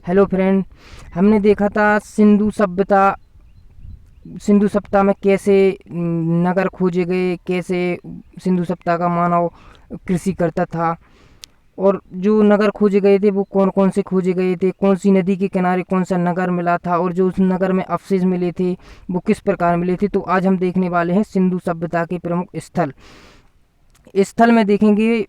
Hello friend, हमने देखा था सिंधु सभ्यता में कैसे नगर खोजे गए, कैसे सिंधु सभ्यता का मानव कृषि करता था। और जो नगर खोजे गए थे वो कौन कौन से खोजे गए थे, कौन सी नदी के किनारे कौन सा नगर मिला था, और जो उस नगर में अवशेष मिले थे वो किस प्रकार मिले थे। तो आज हम देखने वाले हैं सिंधु सभ्यता के प्रमुख स्थल में देखेंगे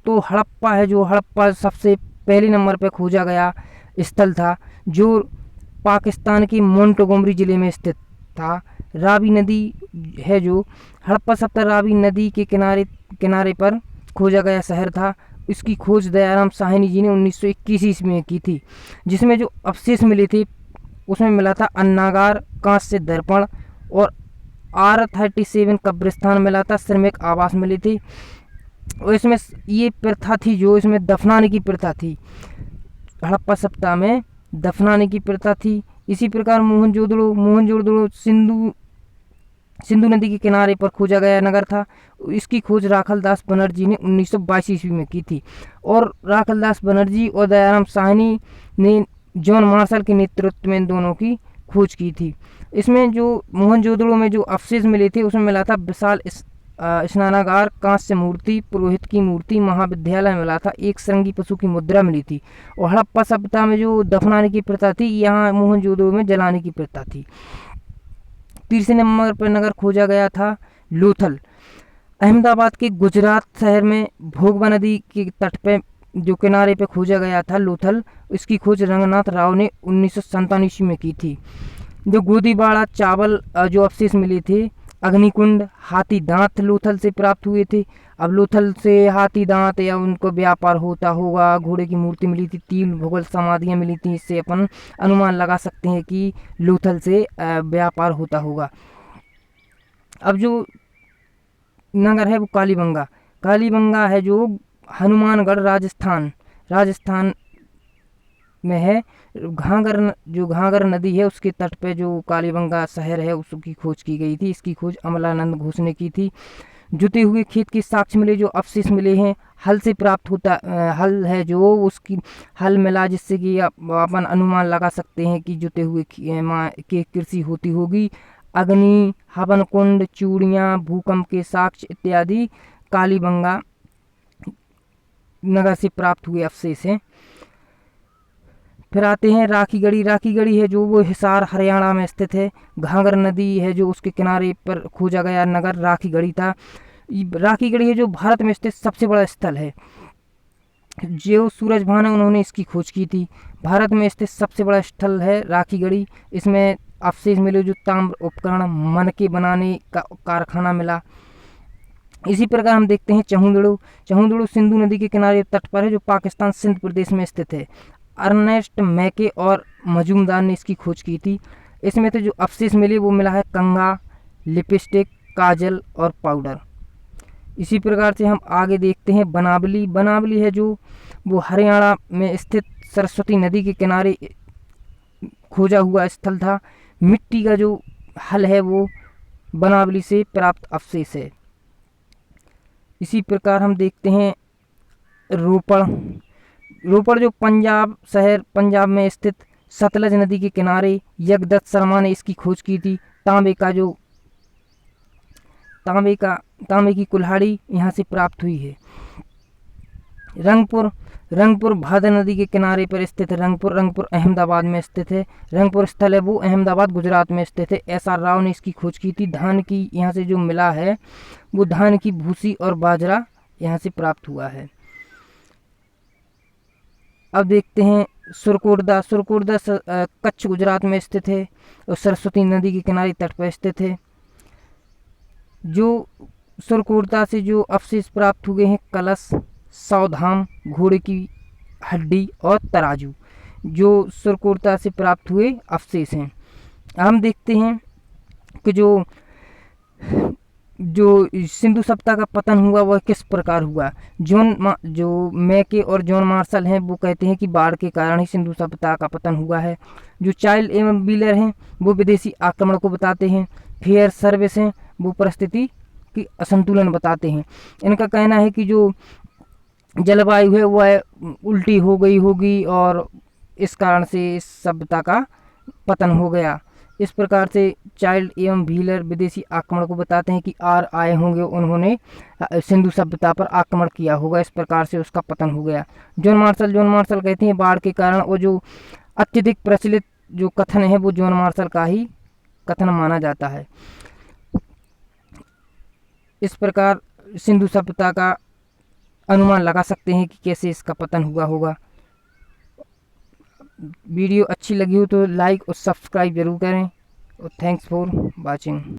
तो हड़प्पा है। जो हड़प्पा सबसे पहले नंबर पर खोजा गया स्थल था, जो पाकिस्तान के मोंटगोमरी ज़िले में स्थित था। रावी नदी है, जो हड़प्पा सभ्यता रावी नदी के किनारे पर खोजा गया शहर था। इसकी खोज दयाराम साहनी जी ने 1921 ईस्वी में की थी। जिसमें जो अवशेष मिले थे उसमें मिला था अन्नागार, कांस्य दर्पण और R37 कब्रिस्तान मिला था, श्रमिक आवास मिले थे। और इसमें ये प्रथा थी, जो इसमें दफनाने की प्रथा थी। हड़प्पा सभ्यता में दफनाने की प्रथा थी। इसी प्रकार मोहनजोदड़ो सिंधु नदी के किनारे पर खोजा गया नगर था। इसकी खोज राखलदास बनर्जी ने 1922 ईस्वी में की थी। और राखलदास बनर्जी और दयाराम साहनी ने जॉन मार्शल के नेतृत्व में इन दोनों की खोज की थी। इसमें जो मोहनजोदड़ो में जो अवशेष मिले थे उसमें मिला था विशाल स्नानागार, कांस्य मूर्ति, पुरोहित की मूर्ति, महाविद्यालय मिला था, एक श्रृंगी पशु की मुद्रा मिली थी। और हड़प्पा सभ्यता में जो दफनाने की प्रथा थी, यहाँ मोहनजोदड़ो में जलाने की प्रथा थी। तीसरे नंबर पर नगर खोजा गया था लोथल। अहमदाबाद के गुजरात शहर में भोगवा नदी के तट पे जो किनारे पे खोजा गया था लोथल। इसकी खोज रंगनाथ राव ने 1957 ईस्वी में की थी। जो गोदीबाड़ा चावल जो अवशेष मिले थे, अग्निकुंड, हाथी दांत लोथल से प्राप्त हुए थे। अब लोथल से हाथी दांत या उनको व्यापार होता होगा। घोड़े की मूर्ति मिली थी, 3 भूगोल समाधियाँ मिली थी। इससे अपन अनुमान लगा सकते हैं कि लोथल से व्यापार होता होगा। अब जो नगर है वो कालीबंगा है, जो हनुमानगढ़ राजस्थान में है। घाघर नदी है, उसके तट पे जो कालीबंगा शहर है उसकी खोज की गई थी। इसकी खोज अमलानंद घोष ने की थी। जुते हुए खेत के साक्ष्य मिले, जो अवशेष मिले हैं हल से प्राप्त होता हल है, जो उसकी हल मिला, जिससे कि अपन अनुमान लगा सकते हैं कि जुते हुए के कृषि होती होगी। अग्नि, हवन कुंड, चूड़ियाँ, भूकंप के साक्ष्य इत्यादि कालीबंगा नगर से प्राप्त हुए अवशेष हैं। फिर आते हैं राखीगढ़ी है, जो वो हिसार हरियाणा में स्थित है। घाघर नदी है, जो उसके किनारे पर खोजा गया नगर राखीगढ़ी था। राखीगढ़ी है जो भारत में स्थित सबसे बड़ा स्थल है। जो सूरज भान है उन्होंने इसकी खोज की थी। भारत में स्थित सबसे बड़ा स्थल है राखीगढ़ी। इसमें अवशेष मिले, जो ताम्र उपकरण, मनके बनाने का कारखाना मिला। इसी प्रकार हम देखते हैं चहुंदड़ो सिंधु नदी के किनारे तट पर है, जो पाकिस्तान सिंध प्रदेश में स्थित है। अर्नेस्ट मैके और मजूमदार ने इसकी खोज की थी। इसमें तो जो अवशेष मिले वो मिला है कंघा, लिपस्टिक, काजल और पाउडर। इसी प्रकार से हम आगे देखते हैं बनावली है, जो वो हरियाणा में स्थित सरस्वती नदी के किनारे खोजा हुआ स्थल था। मिट्टी का जो हल है वो बनावली से प्राप्त अवशेष है। इसी प्रकार हम देखते हैं रोपड़ जो पंजाब में स्थित सतलज नदी के किनारे यज्ञदत्त शर्मा ने इसकी खोज की थी। तांबे की कुल्हाड़ी यहाँ से प्राप्त हुई है। रंगपुर भादर नदी के किनारे पर स्थित है। रंगपुर अहमदाबाद में स्थित है। रंगपुर स्थल है वो अहमदाबाद गुजरात में स्थित है। SR राव ने इसकी खोज की थी। धान की यहाँ से जो मिला है वो धान की भूसी और बाजरा यहाँ से प्राप्त हुआ है। अब देखते हैं सुरकोटदा कच्छ गुजरात में स्थित है और सरस्वती नदी के किनारे तट पर स्थित है। जो सुरकोटदा से जो अवशेष प्राप्त हुए हैं, कलश, सौधाम, घोड़े की हड्डी और तराजू, जो सुरकोटदा से प्राप्त हुए अवशेष हैं। हम देखते हैं कि जो सिंधु सभ्यता का पतन हुआ वह किस प्रकार हुआ। जो मैके और जॉन मार्शल हैं वो कहते हैं कि बाढ़ के कारण ही सिंधु सभ्यता का पतन हुआ है। जो चाइल्ड एवं व्हीलर हैं वो विदेशी आक्रमण को बताते हैं। फेयर सर्विस हैं वो परिस्थिति की असंतुलन बताते हैं। इनका कहना है कि जो जलवायु है वह उल्टी हो गई होगी और इस कारण से इस सभ्यता का पतन हो गया। इस प्रकार से चाइल्ड एवं व्हीलर विदेशी आक्रमण को बताते हैं कि आए होंगे, उन्होंने सिंधु सभ्यता पर आक्रमण किया होगा, इस प्रकार से उसका पतन हो गया। जॉन मार्शल कहते हैं बाढ़ के कारण, और जो अत्यधिक प्रचलित जो कथन है वो जॉन मार्शल का ही कथन माना जाता है। इस प्रकार सिंधु सभ्यता का अनुमान लगा सकते हैं कि कैसे इसका पतन हुआ होगा। वीडियो अच्छी लगी हो तो लाइक और सब्सक्राइब जरूर करें, और थैंक्स फॉर वाचिंग।